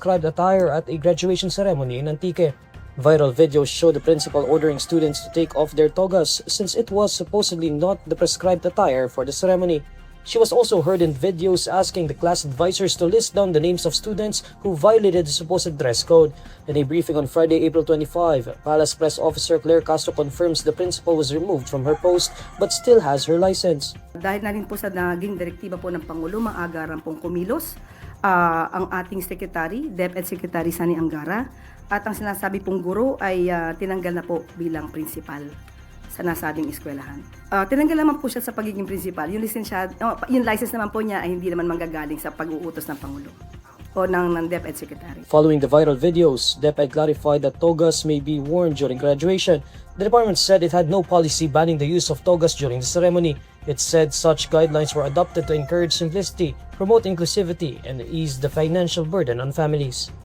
prescribed attire at a graduation ceremony in Antique. Viral videos show the principal ordering students to take off their togas since it was supposedly not the prescribed attire for the ceremony. She was also heard in videos asking the class advisors to list down the names of students who violated the supposed dress code. In a briefing on Friday, April 25, Palace Press Officer Claire Castro confirms the principal was removed from her post but still has her license. Dahil na rin po sa naging direktiba po ng Pangulo, maagaran pong kumilos ang ating Secretary, DepEd Secretary Sani Angara, at ang sinasabi pong guro ay tinanggal na po bilang principal sa nasabing eskwelahan. Tinanggal naman po siya sa pagiging principal. Yung license naman po niya ay hindi naman manggagaling sa pag-uutos ng Pangulo o ng DepEd Secretary. Following the viral videos, DepEd clarified that togas may be worn during graduation. The department said it had no policy banning the use of togas during the ceremony. It said such guidelines were adopted to encourage simplicity, promote inclusivity, and ease the financial burden on families.